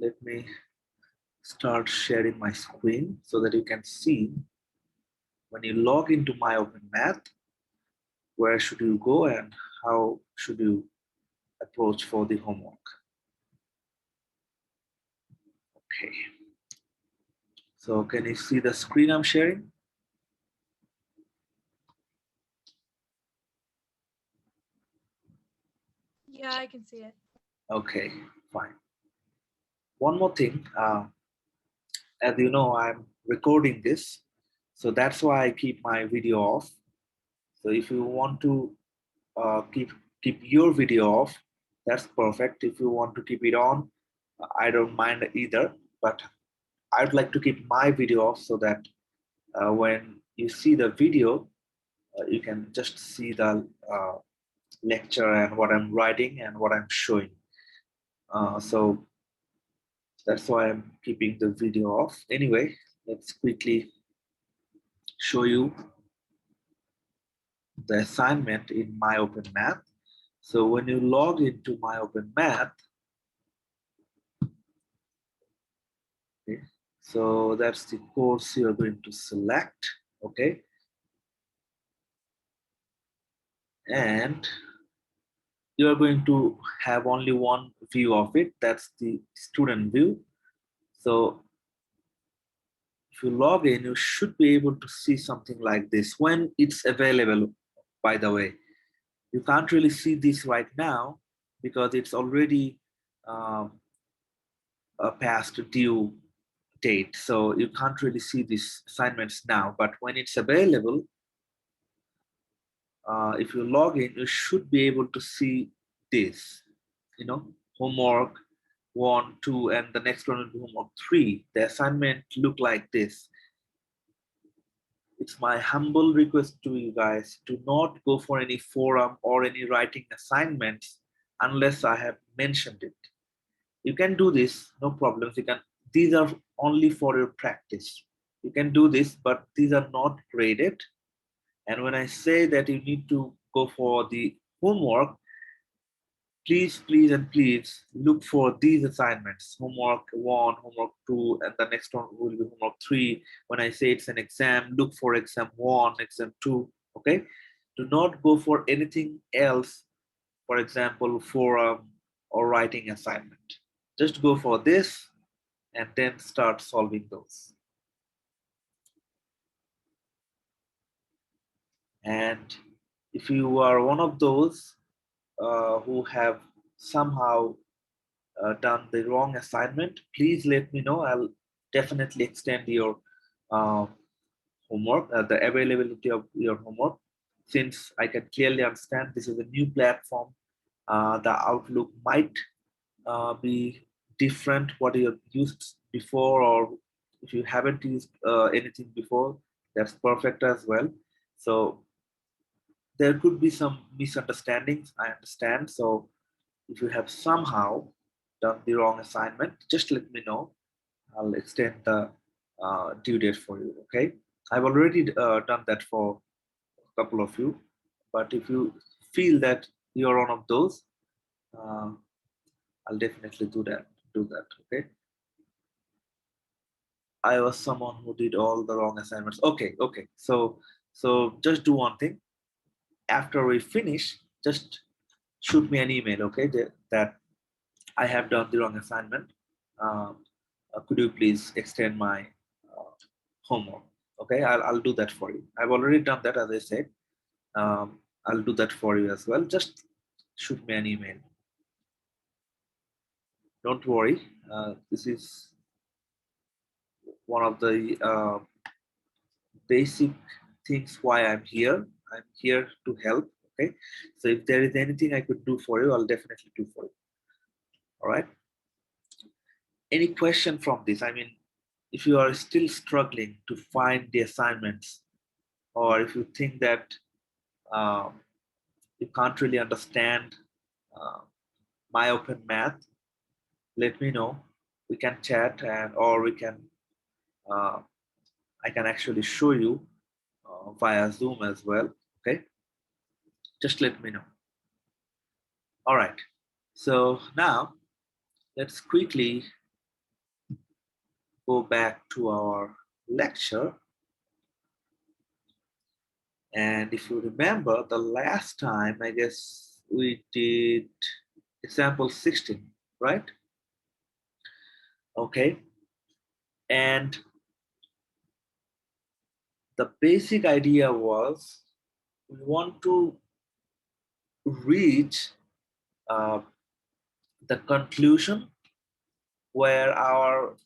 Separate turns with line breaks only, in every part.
Let me start sharing my screen so that you can see when you log into My Open Math, where should you go and how should you approach for the homework. Okay, so can you see the screen I'm sharing?
Yeah, I can see it.
Okay, fine. One more thing, as you know, I'm recording this, so that's why I keep my video off. So if you want to keep your video off, that's perfect. If you want to keep it on, I don't mind either. But I'd like to keep my video off so that when you see the video, you can just see the lecture and what I'm writing and what I'm showing. So that's why I'm keeping the video off. Anyway, let's quickly show you the assignment in My Open Math. So when you log into My Open Math, okay, so that's the course you're going to select, okay, and you're going to have only one view of it, that's the student view. So if you log in, you should be able to see something like this when it's available. By the way, you can't really see this right now because it's already um, a past due date, so you can't really see these assignments now. But when it's available, if you log in, you should be able to see this, homework 1, 2, and the next one will be homework 3. The assignment look like this. It's my humble request to you guys to not go for any forum or any writing assignments unless I have mentioned it. You can do this, no problems. These are only for your practice. You can do this, but these are not graded. And when I say that you need to go for the homework, please, please, and please look for these assignments: homework 1, homework 2, and the next one will be homework 3. When I say it's an exam, look for exam 1, exam 2. Okay, do not go for anything else, for example forum or writing assignment. Just go for this and then start solving those. And if you are one of those who have somehow done the wrong assignment, please let me know. I'll definitely extend your uh, homework, the availability of your homework, since I can clearly understand this is a new platform. The outlook might be different what you used before, or if you haven't used anything before, that's perfect as well. So there could be some misunderstandings, I understand. So if you have somehow done the wrong assignment, just let me know. I'll extend the due date for you. Okay, I've already done that for a couple of you, but if you feel that you're one of those, uh, I'll definitely do that. Okay, I was someone who did all the wrong assignments. Okay, so just do one thing. After we finish, just shoot me an email, okay, that I have done the wrong assignment. Um, could you please extend my homework? Okay, I'll do that for you. I've already done that, as I said. I'll do that for you as well. Just shoot me an email. Don't worry. This is one of the basic things why I'm here. I'm here to help. Okay, so if there is anything I could do for you, I'll definitely do for you. All right. Any question from this? I mean, if you are still struggling to find the assignments, or if you think that um, you can't really understand uh, My Open Math, let me know. We can chat, and or we can uh, I can actually show you via Zoom as well. Okay, just let me know. All right. So now let's quickly go back to our lecture. And if you remember the last time, I guess we did example 16, right? Okay. And the basic idea was we want to reach uh, the conclusion where our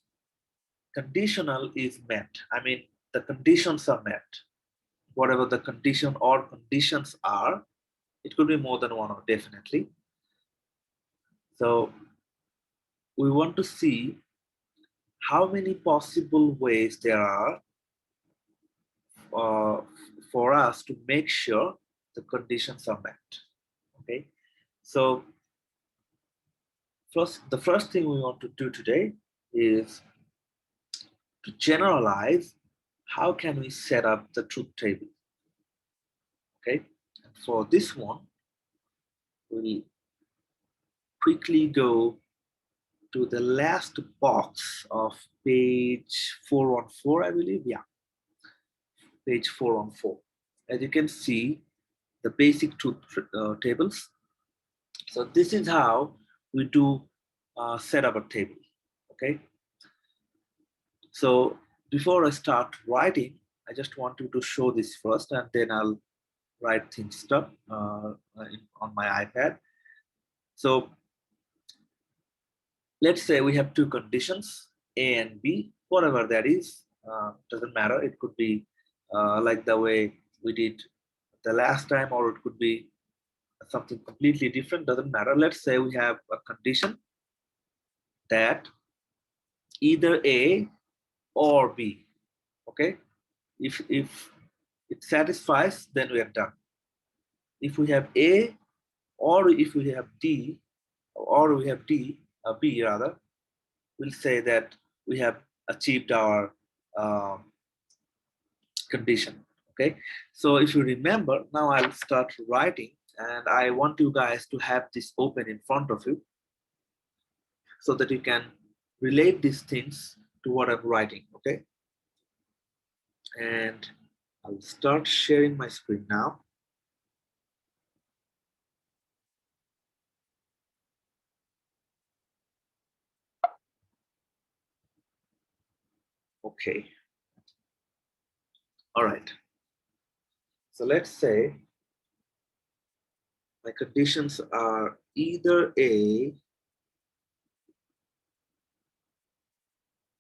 conditional is met. I mean, the conditions are met. Whatever the condition or conditions are, it could be more than one, or definitely. So we want to see how many possible ways there are uh, for us to make sure the conditions are met. Okay, so the first thing we want to do today is to generalize how can we set up the truth table. Okay, and for this one, we'll quickly go to the last box of page 414, I believe. Yeah, page 414. As you can see, the basic truth tables. So this is how we do set up a table. Okay. So before I start writing, I just want you to show this first, and then I'll write things stuff on my iPad. So let's say we have two conditions, A and B, whatever that is, doesn't matter. It could be like the way we did the last time, or it could be something completely different, doesn't matter. Let's say we have a condition that either A or B. Okay, if it satisfies, then we are done. If we have A, or if we have D, or we have B rather, we'll say that we have achieved our condition. Okay, so if you remember, now I'll start writing, and I want you guys to have this open in front of you so that you can relate these things to what I'm writing. Okay, and I'll start sharing my screen now. Okay, all right, so let's say my conditions are either A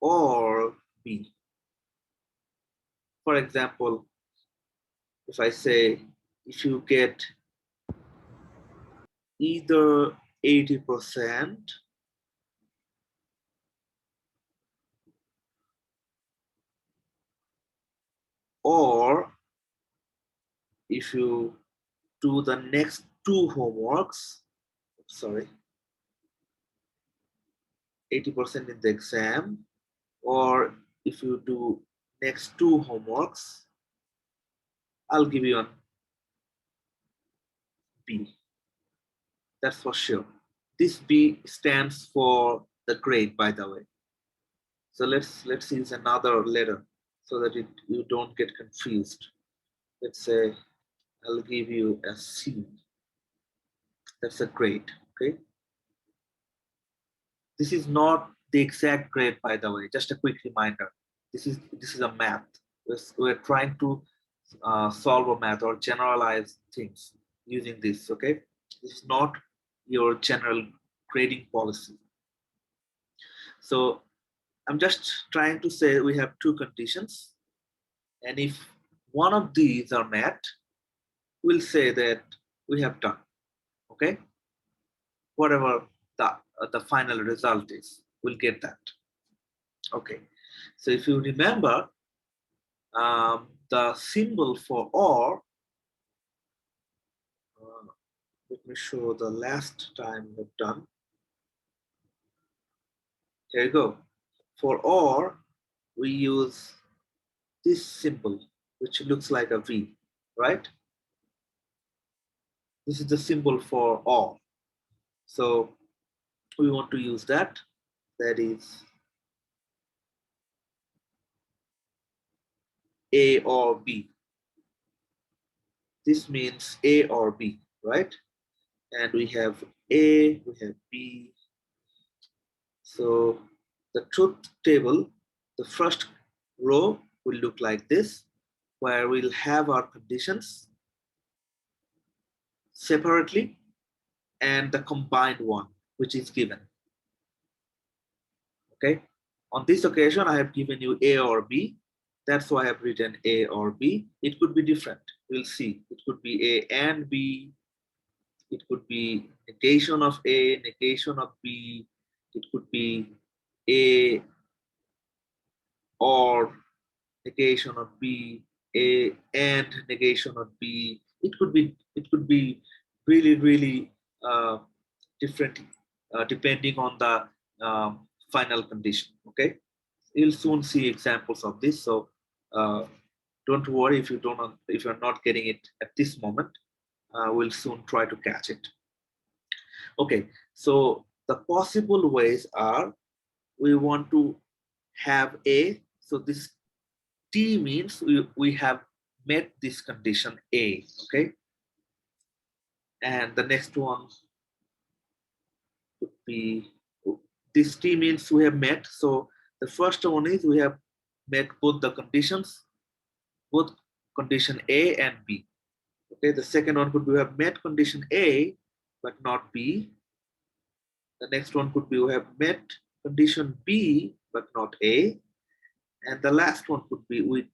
or B. For example, if I say if you get either 80% or if you do the next two homeworks, sorry, 80% in the exam, or if you do next two homeworks, I'll give you a B. That's for sure. This B stands for the grade, by the way. So let's use another letter so that you don't get confused. Let's say I'll give you a C. That's a grade. Okay. This is not the exact grade, by the way. Just a quick reminder. This is a math. We're trying to solve a math or generalize things using this. Okay. This is not your general grading policy. So I'm just trying to say we have two conditions, and if one of these are met, we'll say that we have done. Okay, whatever the final result is, we'll get that. Okay, so if you remember, the symbol for OR, let me show the last time we've done. Here you go. For OR, we use this symbol, which looks like a V, right? This is the symbol for OR. So we want to use that. That is A or B. This means A or B, right? And we have A, we have B. So the truth table, the first row will look like this, where we'll have our conditions separately and the combined one, which is given. Okay. On this occasion, I have given you A or B. That's why I have written A or B. It could be different. We'll see. It could be A and B. It could be negation of A, negation of B. It could be A or negation of B, A and negation of B. It could be really different depending on the final condition. Okay, you'll soon see examples of this. So don't worry if you're not getting it at this moment. We'll soon try to catch it. Okay, so the possible ways are, we want to have A. So this T means we have met this condition A. Okay, and the next one would be, this T means we have met. So the first one is we have met both the conditions, both condition A and B. Okay, the second one could be we have met condition A but not B. The next one could be we have met condition B but not A. And the last one could be we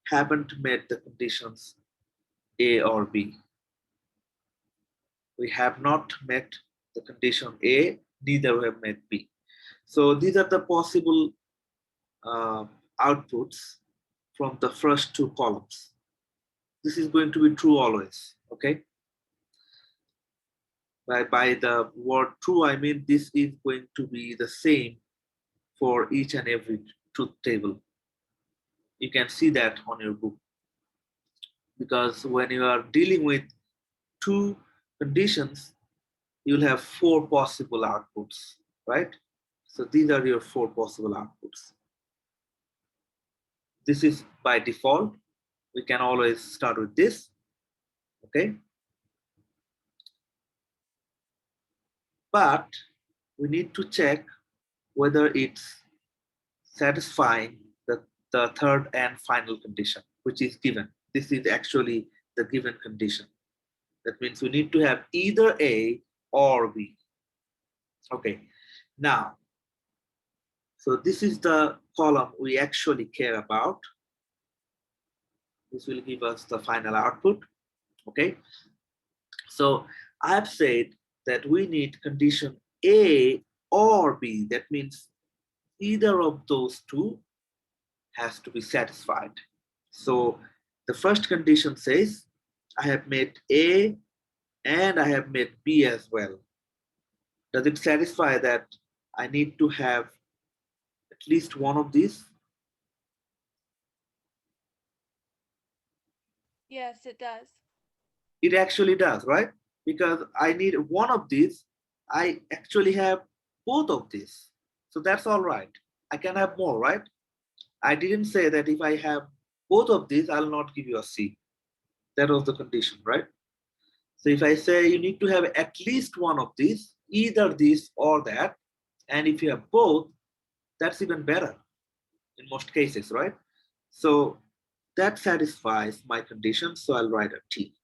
haven't met the conditions A or B. We have not met the condition A, neither we have met B. So these are the possible outputs from the first two columns. This is going to be true always, okay? By the word true, I mean this is going to be the same for each and every truth table. You can see that on your book. Because when you are dealing with two conditions, you'll have four possible outputs, right? So these are your four possible outputs. This is by default. We can always start with this, okay? But we need to check whether it's satisfying the third and final condition, which is given. This is actually the given condition. That means we need to have either A or B. Okay, now, so this is the column we actually care about. This will give us the final output, okay? So I have said that we need condition A or B. That means either of those two has to be satisfied. So the first condition says I have made A and I have made B as well. Does it satisfy that I need to have at least one of these?
Yes, it does.
It actually does, right? Because I need one of these, I actually have both of these. So that's all right. I can have more, right? I didn't say that if I have both of these, I'll not give you a C. That was the condition, right? So if I say you need to have at least one of these, either this or that, and if you have both, that's even better in most cases, right? So that satisfies my condition, so I'll write a T.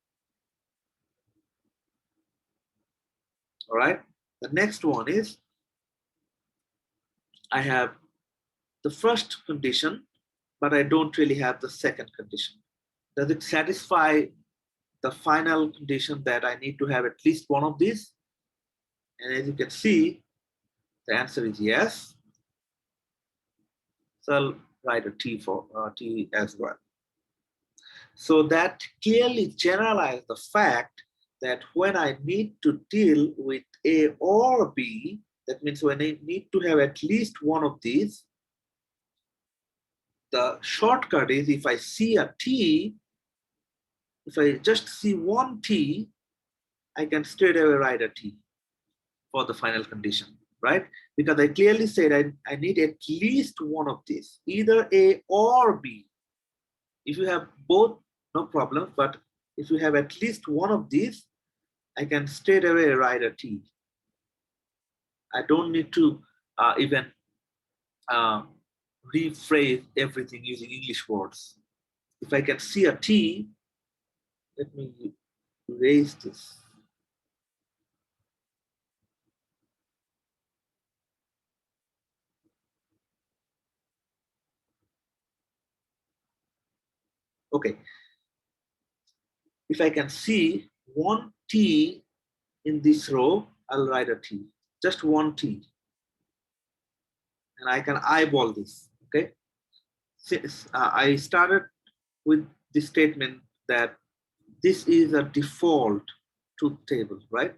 All right. The next one is I have the first condition, but I don't really have the second condition. Does it satisfy the final condition that I need to have at least one of these? And as you can see, the answer is yes. So I'll write a T for T as well. So that clearly generalizes the fact that when I need to deal with A or B, that means when I need to have at least one of these, the shortcut is if I see a T, if I just see one T, I can straight away write a T for the final condition, right? Because I clearly said I need at least one of these, either A or B. If you have both, no problem. But if you have at least one of these, I can straight away write a T. I don't need to even rephrase everything using English words. If I can see a T, let me erase this. Okay. If I can see one T in this row, I'll write a T, just one T. And I can eyeball this, okay? Since I started with the statement that this is a default truth table, right?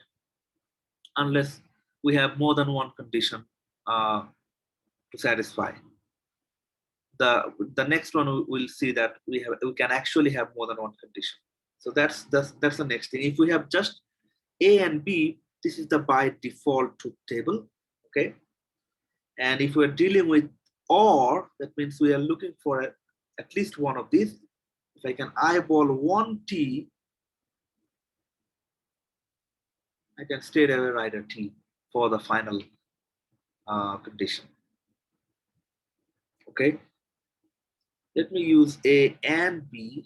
Unless we have more than one condition to satisfy. The next one we'll see that we can actually have more than one condition. So that's the next thing. If we have just A and B, this is the by default truth table, okay? And if we're dealing with OR, that means we are looking for at least one of these. If I can eyeball one T, I can straight away write a T for the final condition. Okay. Let me use A and B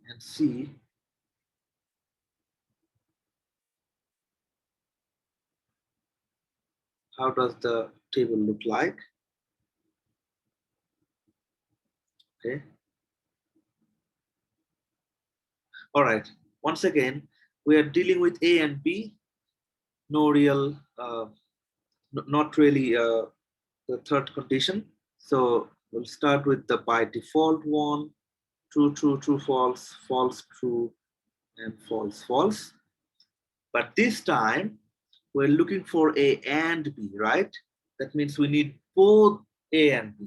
and see how does the table look like. Okay. All right. Once again, we are dealing with A and B. No real, not really the third condition. So we'll start with the by default one, true, true, true, false, false, true, and false, false. But this time we're looking for A and B, right? That means we need both A and B.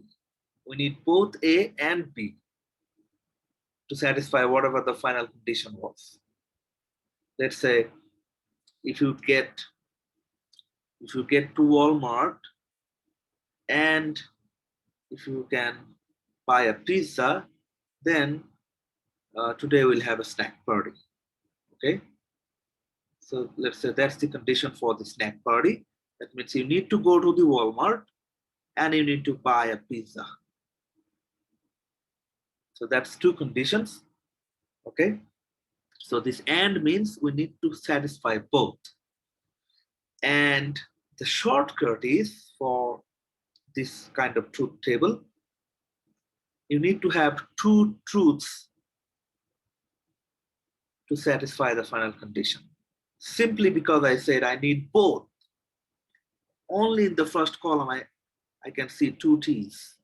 We need both A and B to satisfy whatever the final condition was. Let's say if you get to Walmart and if you can buy a pizza, then today we'll have a snack party. Okay. So let's say that's the condition for the snack party. That means you need to go to the Walmart and you need to buy a pizza. So that's two conditions. Okay. So this and means we need to satisfy both. And the shortcut is for this kind of truth table, you need to have two truths to satisfy the final condition. Simply because I said I need both. Only in the first column I can see two T's.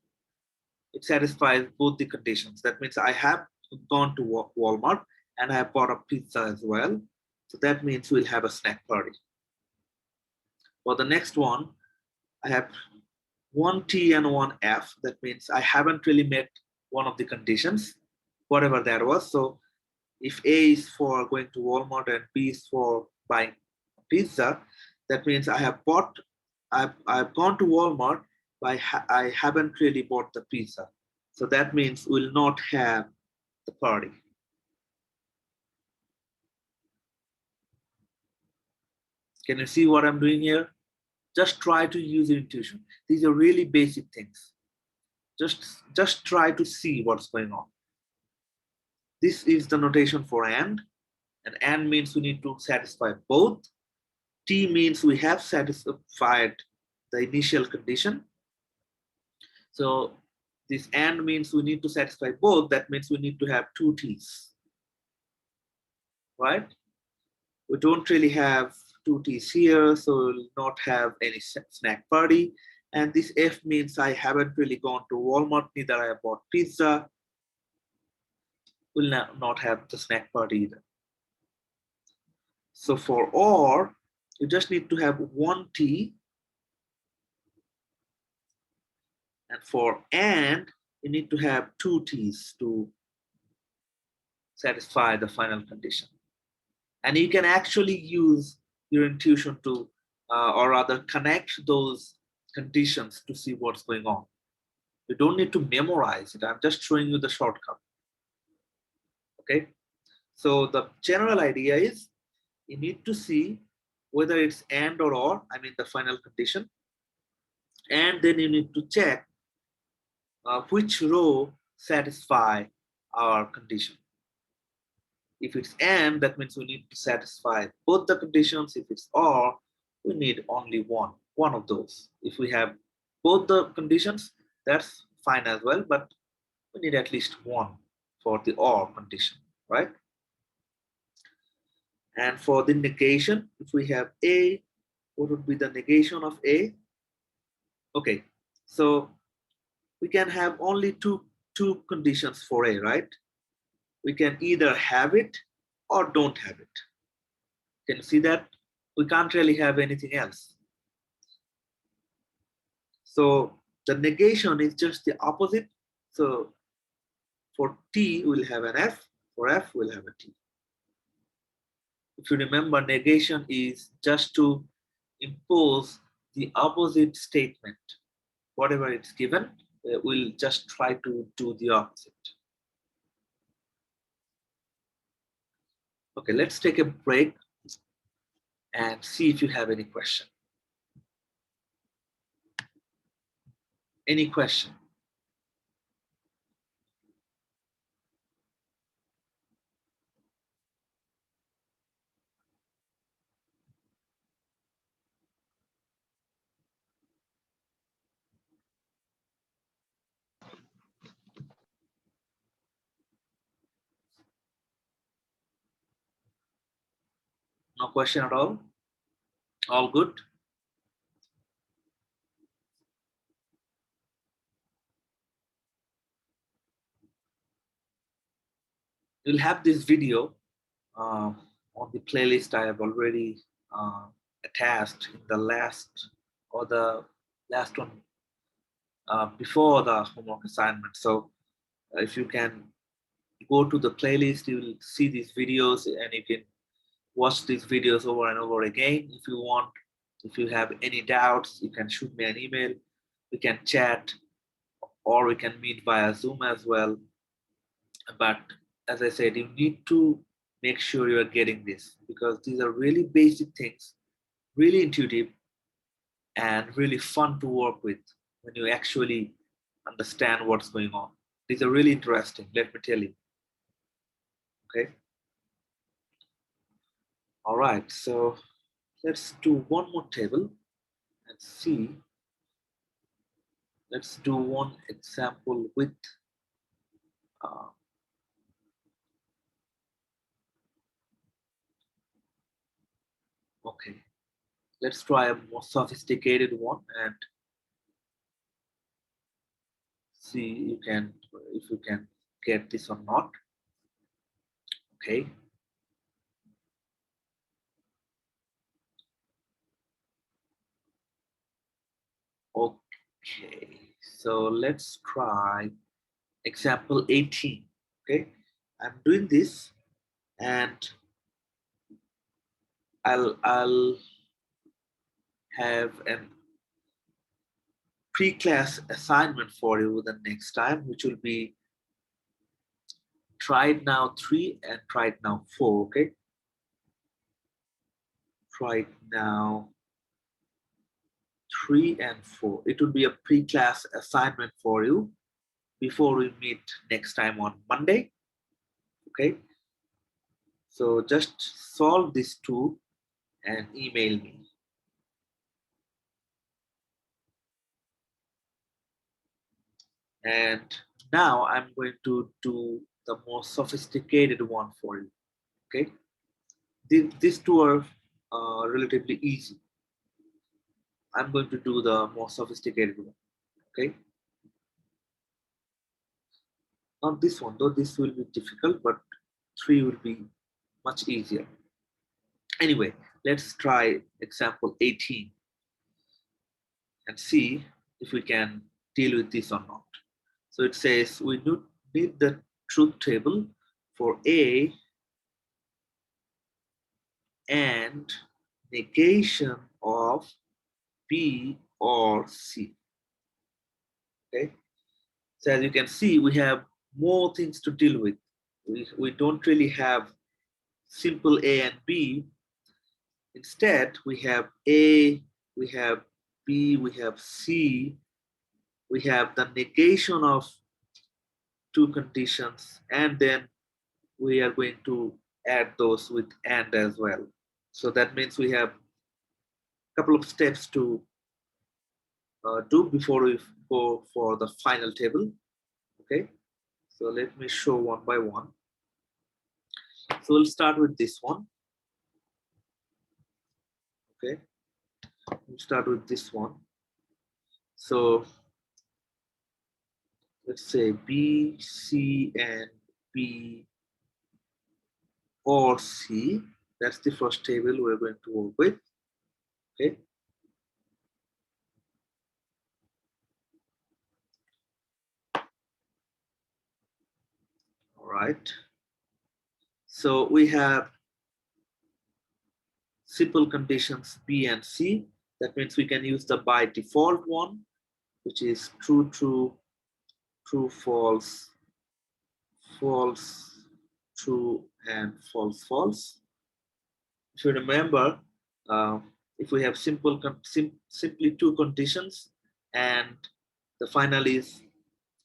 It satisfies both the conditions. That means I have gone to Walmart and I have bought a pizza as well. So that means we'll have a snack party. For the next one, I have one T and one F. That means I haven't really met one of the conditions, whatever that was. So if A is for going to Walmart and B is for buying pizza, that means I've gone to Walmart, but I haven't really bought the pizza. So that means we'll not have the party. Can you see what I'm doing here? Just try to use your intuition. These are really basic things. Just try to see what's going on. This is the notation for and means we need to satisfy both. T means we have satisfied the initial condition. So this and means we need to satisfy both. That means we need to have two T's, right? We don't really have two T's here, so we'll not have any snack party. And this F means I haven't really gone to Walmart, neither I have bought pizza. We'll not have the snack party either. So for OR, you just need to have one T. And for AND, you need to have two T's to satisfy the final condition. And you can actually use your intuition to, or rather connect those conditions to see what's going on. You don't need to memorize it. I'm just showing you the shortcut. Okay. So the general idea is you need to see whether it's and or, I mean the final condition, and then you need to check which row satisfy our condition. If it's and, that means we need to satisfy both the conditions. If it's or, we need only one of those. If we have both the conditions, that's fine as well, but we need at least one for the or condition, right? And for the negation, if we have A, what would be the negation of A? Okay, so we can have only two conditions for A, right? We can either have it or don't have it. Can you see that? We can't really have anything else. So the negation is just the opposite. So for T, we'll have an F. For F, we'll have a T. If you remember, negation is just to impose the opposite statement. Whatever it's given, we'll just try to do the opposite. Okay, let's take a break and see if you have any question. Any question? No question at all? All good? You'll have this video on the playlist I have already attached in the last one before the homework assignment. So if you can go to the playlist, you will see these videos and you can watch these videos over and over again. If you want, if you have any doubts, you can shoot me an email. We can chat or we can meet via Zoom as well. But as I said, you need to make sure you are getting this because these are really basic things, really intuitive, and really fun to work with when you actually understand what's going on. These are really interesting, let me tell you. Okay. All right. So let's do one more table and see. Let's do one example with uh, okay. Let's try a more sophisticated one and see if you can get this or not. Okay. Okay. So let's try example 18. Okay. I'm doing this and I'll have a pre-class assignment for you the next time, which will be try it now 3 and try it now 4. Okay. Try it now 3 and 4. It will be a pre-class assignment for you before we meet next time on Monday. Okay. So just solve these two and email me. And now I'm going to do the more sophisticated one for you. Okay. These two are relatively easy. I'm going to do the more sophisticated one. Okay. Not this one, though this will be difficult, but 3 will be much easier. Anyway, let's try example 18 and see if we can deal with this or not. So it says we need the truth table for A and negation of B or C. Okay. So as you can see, we have more things to deal with. We don't really have simple A and B. Instead, we have A, we have B, we have C, we have the negation of two conditions, and then we are going to add those with AND as well. So that means we have a couple of steps to do before we go for the final table. Okay, so let me show one by one. So we'll start with this one. Okay, we'll start with this one. So let's say B, C, and B or C. That's the first table we're going to work with. Okay. All right. So we have simple conditions B and C. That means we can use the by default one, which is true, true, true, false, false, true, and false, false. If you remember, uh, if we have simply two conditions and the final is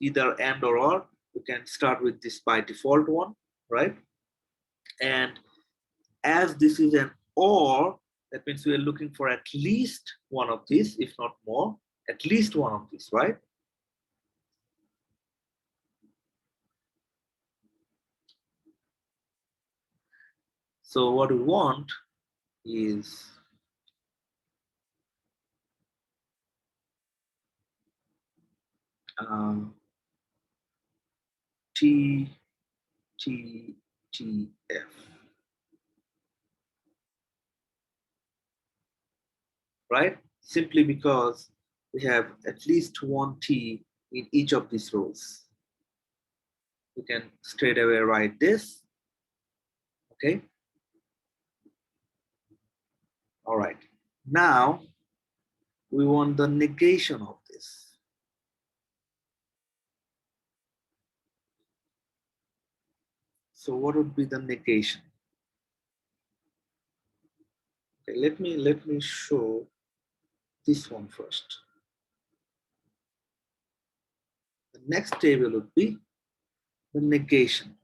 either and or, we can start with this by default one, right? And as this is an or, that means we are looking for at least one of these, if not more, at least one of these, right? So what we want is T, T, T, F. Right? Simply because we have at least one T in each of these rows. We can straight away write this. Okay. All right. Now we want the negation of this. So what would be the negation? Okay, let me show this one first. The next table would be the negation.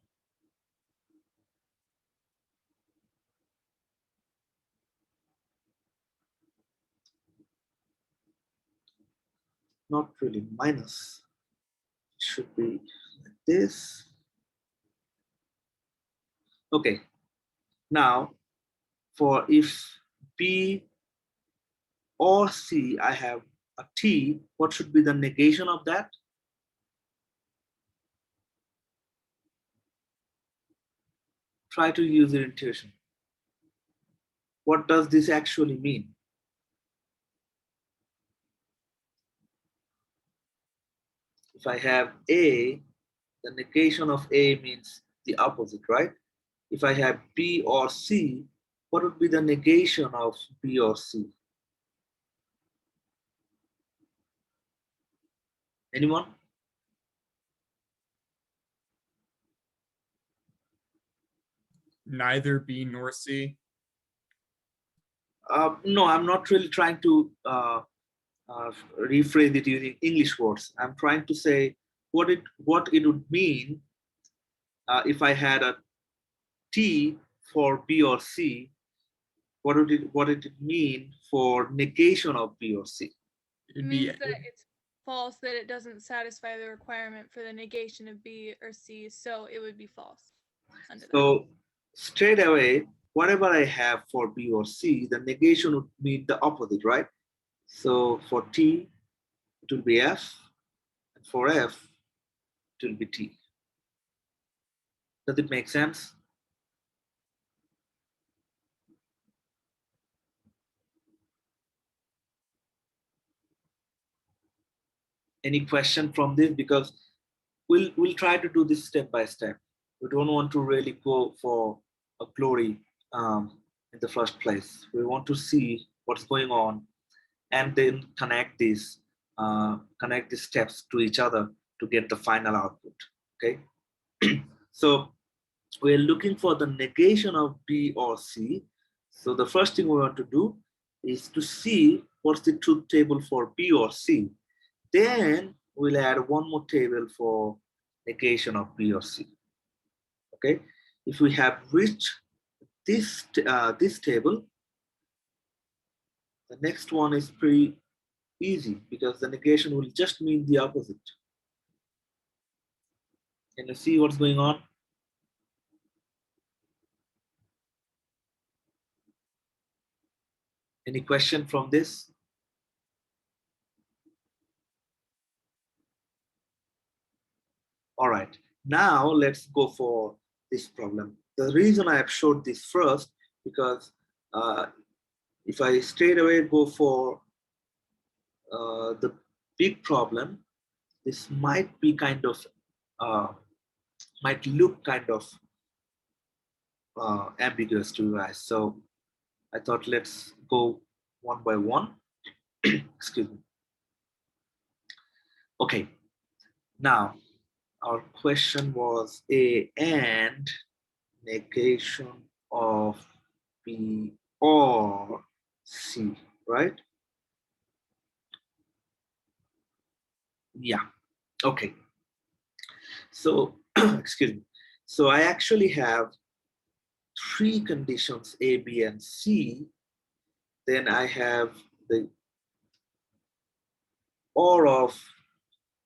Not really minus. It should be like this. Okay. Now, for if B or C, I have a T, what should be the negation of that? Try to use your intuition. What does this actually mean? If I have A, the negation of A means the opposite, right? If I have B or C, what would be the negation of B or C? Anyone?
Neither B nor C.
No, I'm not really trying to rephrase it using English words. I'm trying to say what it would mean if I had a T for B or C. What would it mean for negation of B or C?
It means that it's false, that it doesn't satisfy the requirement for the negation of B or C, so it would be false.
So straight away, whatever I have for B or C, the negation would mean the opposite, right? So for T, it will be F, and for F, it will be T. Does it make sense? Any question from this? Because we'll try to do this step by step. We don't want to really go for a glory in the first place. We want to see what's going on and then connect these steps to each other to get the final output. Okay. So we're looking for the negation of B or C. So the first thing we want to do is to see what's the truth table for B or C. Then we'll add one more table for negation of B or C. Okay. If we have reached this table, the next one is pretty easy because the negation will just mean the opposite. Can you see what's going on? Any question from this? All right, now let's go for this problem. The reason I have showed this first, because if I straight away go for the big problem, this might be kind of, might look kind of ambiguous to you guys. So I thought let's go one by one. Excuse me. Okay, now our question was A and negation of B or C, right? Yeah, okay. So, excuse me. So I actually have three conditions, A, B, and C. Then I have the OR of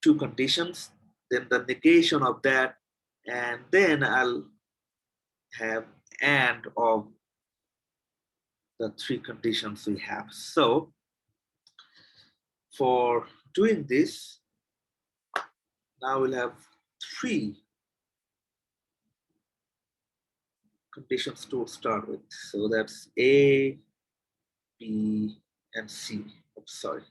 two conditions, then the negation of that, and then I'll have AND of the three conditions we have. So for doing this, now we'll have three conditions to start with. So that's A, B, and C. Oh, sorry.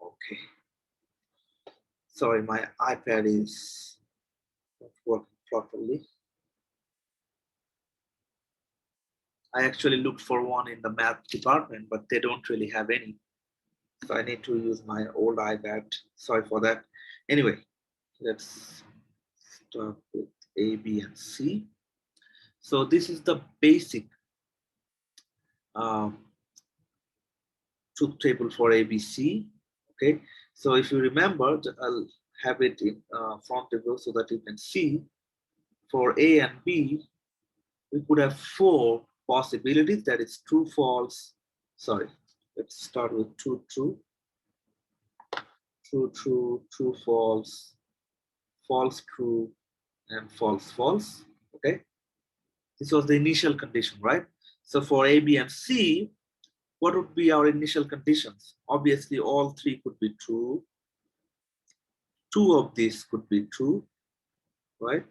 Okay. Sorry, my iPad is not working properly. I actually looked for one in the math department, but they don't really have any. So I need to use my old iPad. Sorry for that. Anyway, let's start with A, B, and C. So this is the basic truth table for ABC. Okay, so if you remember, I'll have it in front of you so that you can see. For A and B, we could have four possibilities. That is true, false. Sorry, let's start with true, true, true, true, true, false, false, true, and false, false. Okay, this was the initial condition, right? So for A, B, and C, what would be our initial conditions? Obviously, all three could be true. Two of these could be true, right?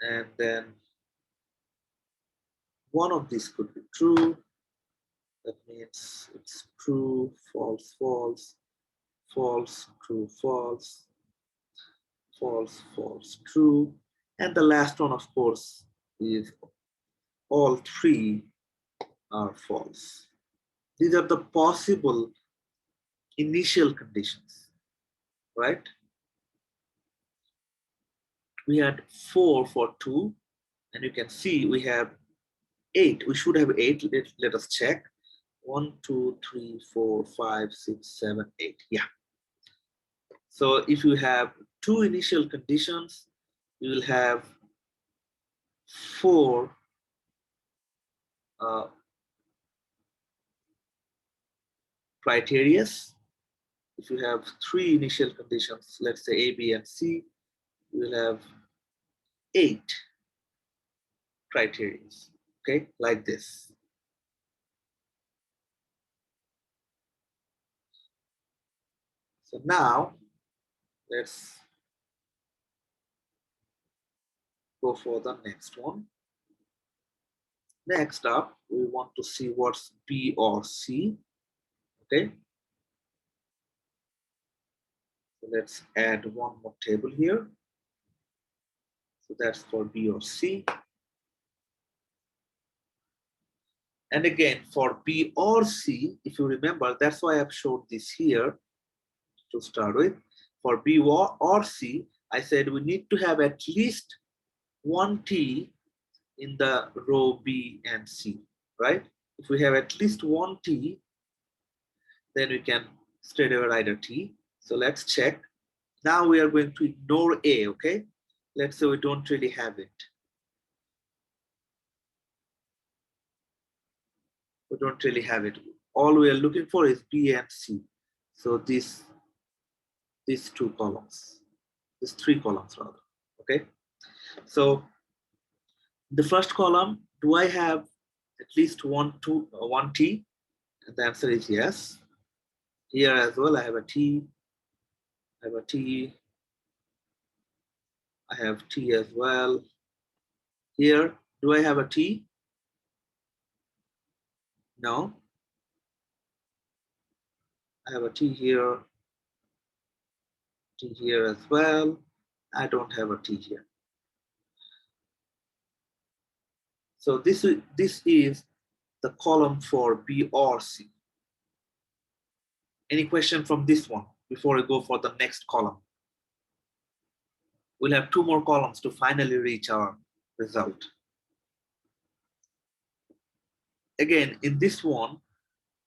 And then one of these could be true. That means it's true, false, false, false, true, false, false, false, true. And the last one, of course, is all three are false. These are the possible initial conditions, right? We had 4 for 2, and you can see we have 8. We should have 8. Let us check. 1, 2, 3, 4, 5, 6, 7, 8. Yeah. So if you have 2 initial conditions, you will have 4 criteria. If you have 3 initial conditions, let's say A, B, and C, you will have 8 criteria. Okay, like this. So now let's go for the next one. Next up, we want to see what's B or C. Okay. So let's add one more table here. So that's for B or C. And again, for B or C, if you remember, that's why I've showed this here to start with. For B or C, I said we need to have at least one T in the row B and C, right? If we have at least one T, then we can straight away write a T. So let's check. Now we are going to ignore A, okay? Let's say we don't really have it. We don't really have it. All we are looking for is B and C. So these two columns, these three columns rather, okay? So the first column, do I have at least one T? And the answer is yes. Here as well, I have a T, I have a T, I have T as well. Here, do I have a T? No. I have a T here as well. I don't have a T here. So this is the column for B or C. Any question from this one before we go for the next column? We'll have two more columns to finally reach our result. Again, in this one,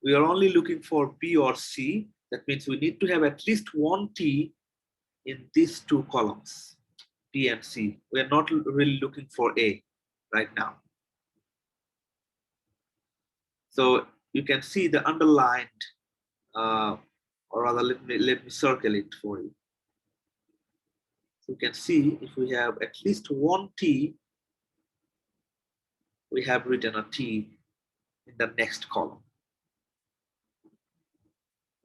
we are only looking for B or C. That means we need to have at least one T in these two columns, B and C. We are not really looking for A right now. So you can see the underlined, or rather let me circle it for you. So you can see if we have at least one T, we have written a T in the next column.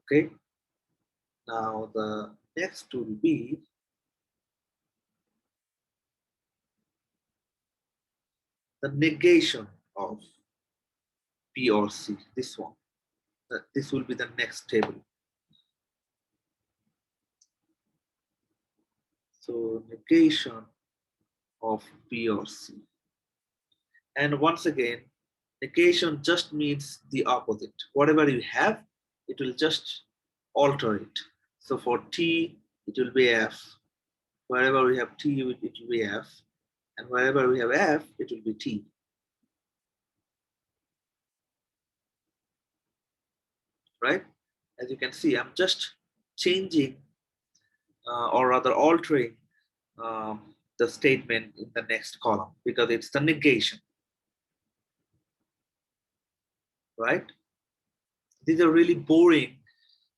Okay. Now the next will be the negation of B or C, this one. This will be the next table. So negation of B or C. And once again, negation just means the opposite. Whatever you have, it will just alter it. So for T, it will be F. Wherever we have T, it will be F. And wherever we have F, it will be T. Right? As you can see, I'm just changing or rather altering the statement in the next column because it's the negation. Right? These are really boring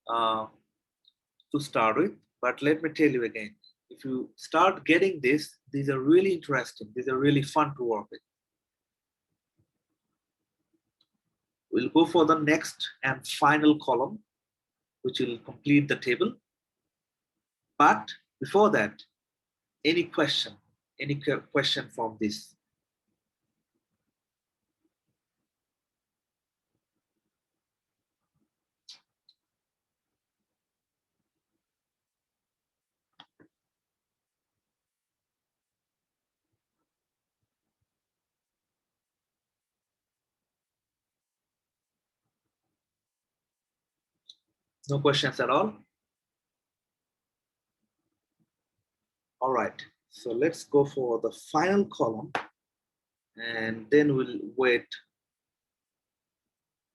to start with, but let me tell you again, if you start getting this, these are really interesting. These are really fun to work with. We'll go for the next and final column, which will complete the table. But before that, any question from this? No questions at all? All right, so let's go for the final column and then we'll wait.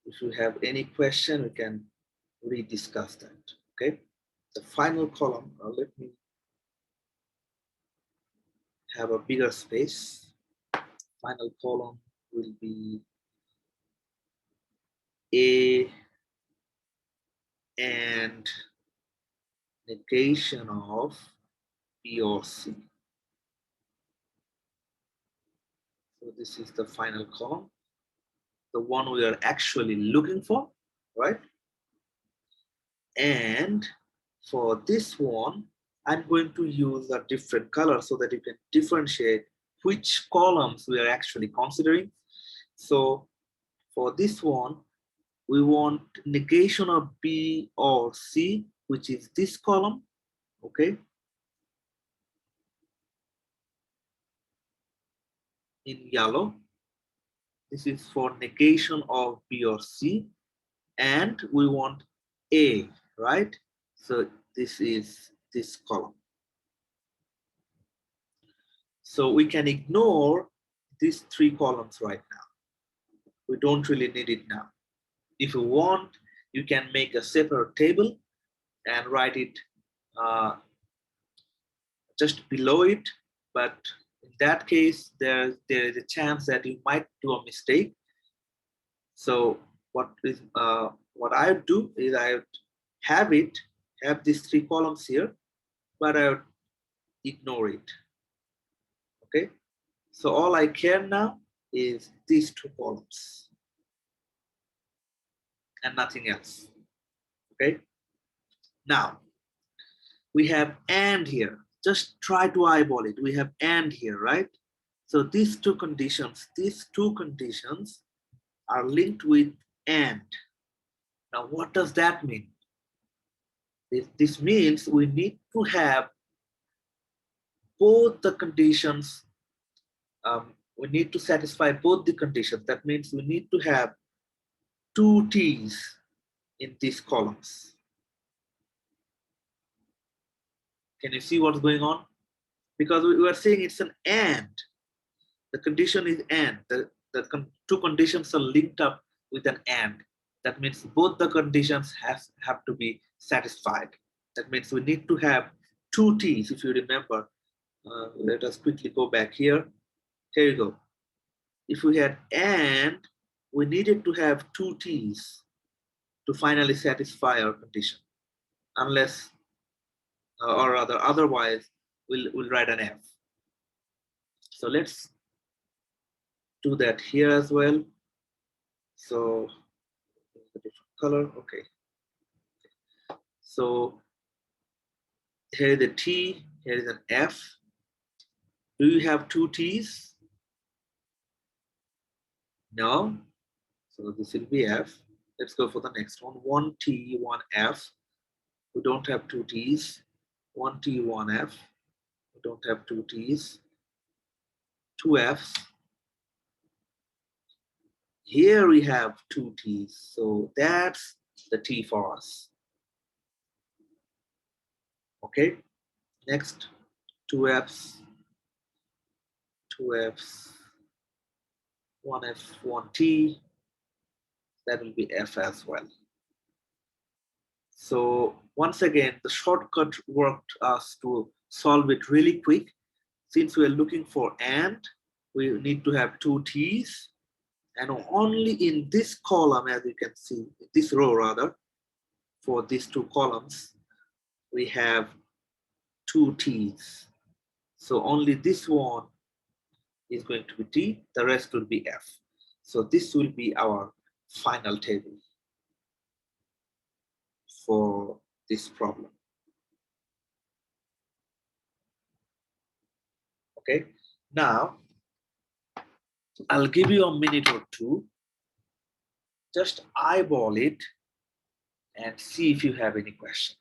If you have any question, we can rediscuss that, okay? The final column, let me have a bigger space. Final column will be A and negation of B or C. So this is the final column, the one we are actually looking for, right? And for this one, I'm going to use a different color so that you can differentiate which columns we are actually considering. So for this one, we want negation of B or C, which is this column, okay? In yellow, this is for negation of B or C, and we want A, right? So this is this column. So we can ignore these three columns right now. We don't really need it now. If you want, you can make a separate table and write it just below it. But in that case, there is a chance that you might do a mistake. So what I would do is I would have these three columns here, but I would ignore it. Okay. So all I care now is these two columns and nothing else. Okay. Now we have and here. Just try to eyeball it. We have and here, right? So these two conditions are linked with and. Now what does that mean? This means we need to have both the conditions. We need to satisfy both the conditions. That means we need to have two T's in these columns. Can you see what's going on? Because we are saying it's an and. The condition is and. The two conditions are linked up with an and. That means both the conditions have to be satisfied. That means we need to have two T's, if you remember. Let us quickly go back here. Here you go. If we had and, we needed to have two T's to finally satisfy our condition. Unless, or rather, otherwise, we'll write an F. So let's do that here as well. So a different color, okay. So here is a T, here is an F. Do you have two T's? No. So this will be F. Let's go for the next one. One T, one F. We don't have two T's. One T, one F. We don't have two T's. Two F's. Here we have two T's. So that's the T for us. Okay. Next, two F's. Two F's. One F, one T. That will be F as well. So once again, the shortcut worked us to solve it really quick. Since we're looking for and, we need to have two T's. And only in this column, as you can see, this row rather, for these two columns, we have two T's. So only this one is going to be T, the rest will be F. So this will be our final table for this problem. Okay, now I'll give you a minute or two. Just eyeball it and see if you have any question.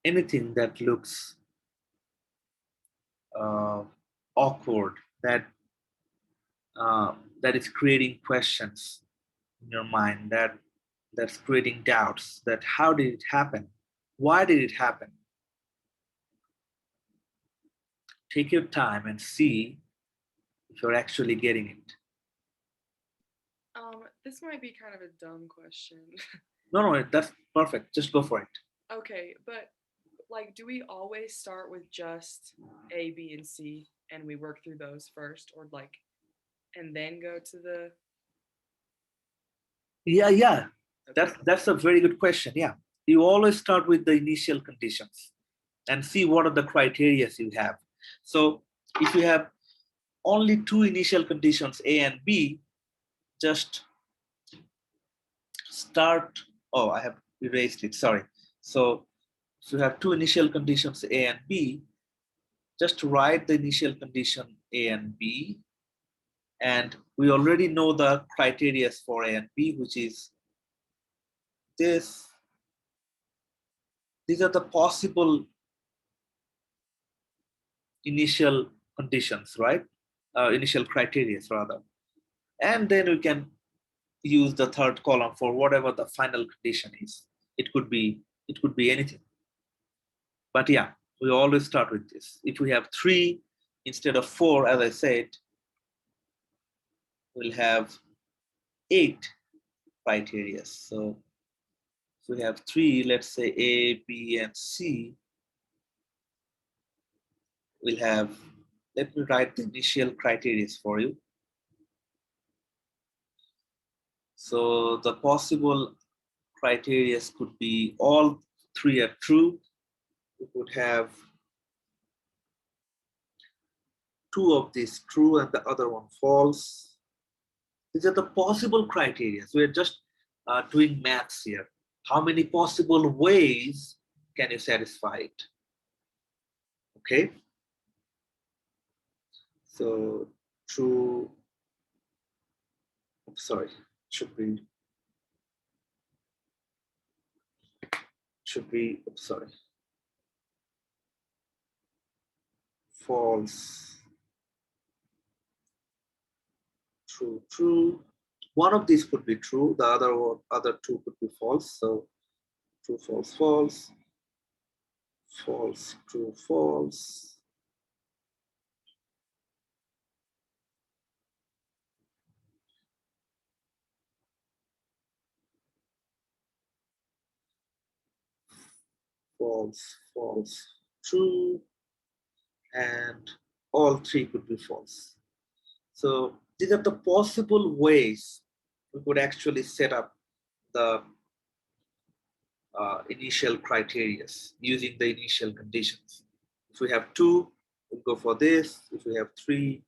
Anything that looks awkward, that is creating questions in your mind, that's creating doubts, that how did it happen? Why did it happen? Take your time and see if you're actually getting it.
This might be kind of a dumb question.
No, that's perfect. Just go for it.
Okay, but like, do we always start with just A, B, and C, and we work through those first, or like, and then go to the?
Yeah.
Okay.
That's a very good question. Yeah, you always start with the initial conditions. and see what are the criteria you have. So if you have only two initial conditions, A and B, just start. Oh, I have erased it, sorry. So if you have two initial conditions, A and B, just write the initial condition A and B. And we already know the criteria for A and B, which is this. These are the possible initial conditions, right? Initial criteria rather. And then we can use the third column for whatever the final condition is. It could be anything. But yeah, we always start with this. If we have 3 instead of 4, as I said, we'll have 8 criteria. So if we have 3, let's say A, B, and C, we'll have, let me write the initial criteria for you. So the possible criteria could be all 3 are true. We could have 2 of these true and the other one false. These are the possible criteria. So we're just doing maths here. How many possible ways can you satisfy it? Okay. So true, sorry, should be, sorry, false, true, true. One of these could be true, the other 2 could be false. So true, false, false, false, true, false. False, false, true, and all 3 could be false. So these are the possible ways we could actually set up the initial criteria using the initial conditions. If we have 2, we'll go for this. If we have 3,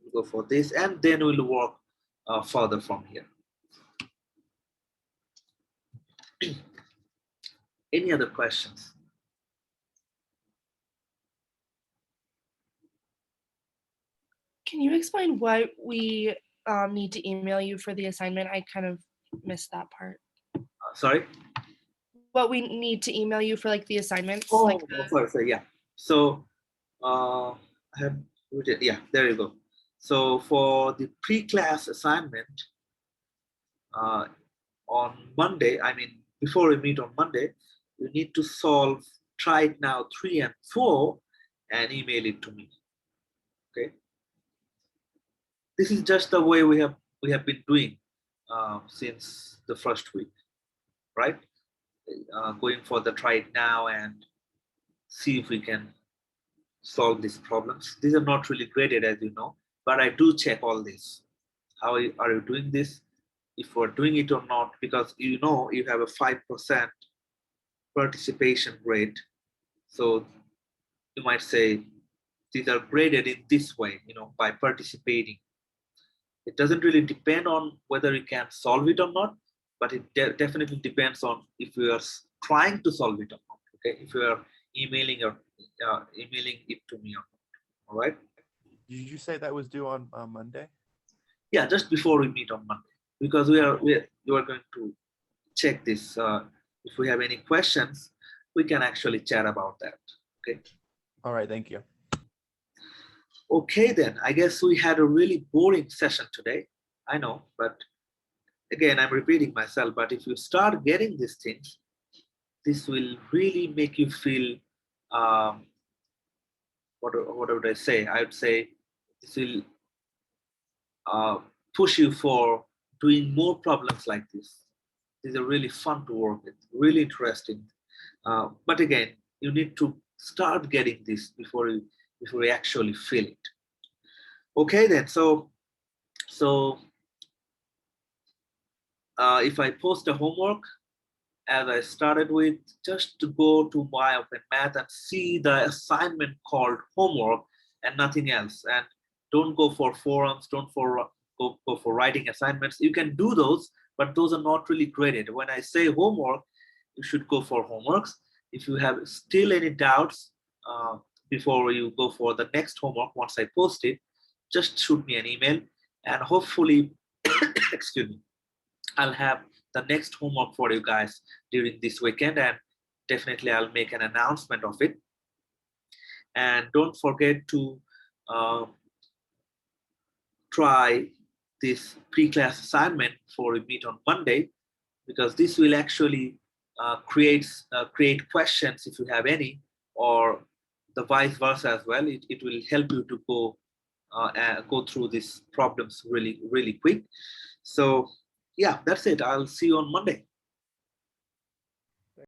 we'll go for this, and then we'll work further from here. Any other questions?
Can you explain why we need to email you for the assignment? I kind of missed that part.
Sorry?
What we need to email you for like the assignments?
Oh,
like
sorry, yeah. So I have, yeah, there you go. So for the pre-class assignment on Monday, I mean, before we meet on Monday, you need to solve Try It Now 3 and 4 and email it to me. Okay. This is just the way we have been doing since the first week, right? Going for the Try It Now and see if we can solve these problems. These are not really graded, as you know, but I do check all this. How are you doing this? If we're doing it or not, because you know you have a 5% participation rate. So you might say these are graded in this way, you know, by participating. It doesn't really depend on whether you can solve it or not, but it definitely depends on if you are trying to solve it or not. Okay, if you are emailing it to me or not. All right.
Did you say that was due on Monday?
Yeah, just before we meet on Monday, because you are going to check this. If we have any questions, we can actually chat about that. Okay.
All right, thank you.
Okay, then I guess we had a really boring session today. I know, but again, I'm repeating myself, but if you start getting these things, this will really make you feel, what would I say? I would say this will push you for doing more problems like this. These are really fun to work with, really interesting. But again, you need to start getting this before you actually feel it. Okay, then. So if I post a homework, as I started with, just to go to my Open Math and see the assignment called homework and nothing else. And don't go for forums, don't go for writing assignments. You can do those, but those are not really graded. When I say homework, you should go for homeworks. If you have still any doubts before you go for the next homework, once I post it, just shoot me an email, and hopefully, excuse me, I'll have the next homework for you guys during this weekend, and definitely I'll make an announcement of it. And don't forget to try this pre-class assignment before we meet on Monday, because this will actually create questions if you have any, or the vice versa as well. It will help you to go through these problems really quick. So yeah, that's it. I'll see you on Monday.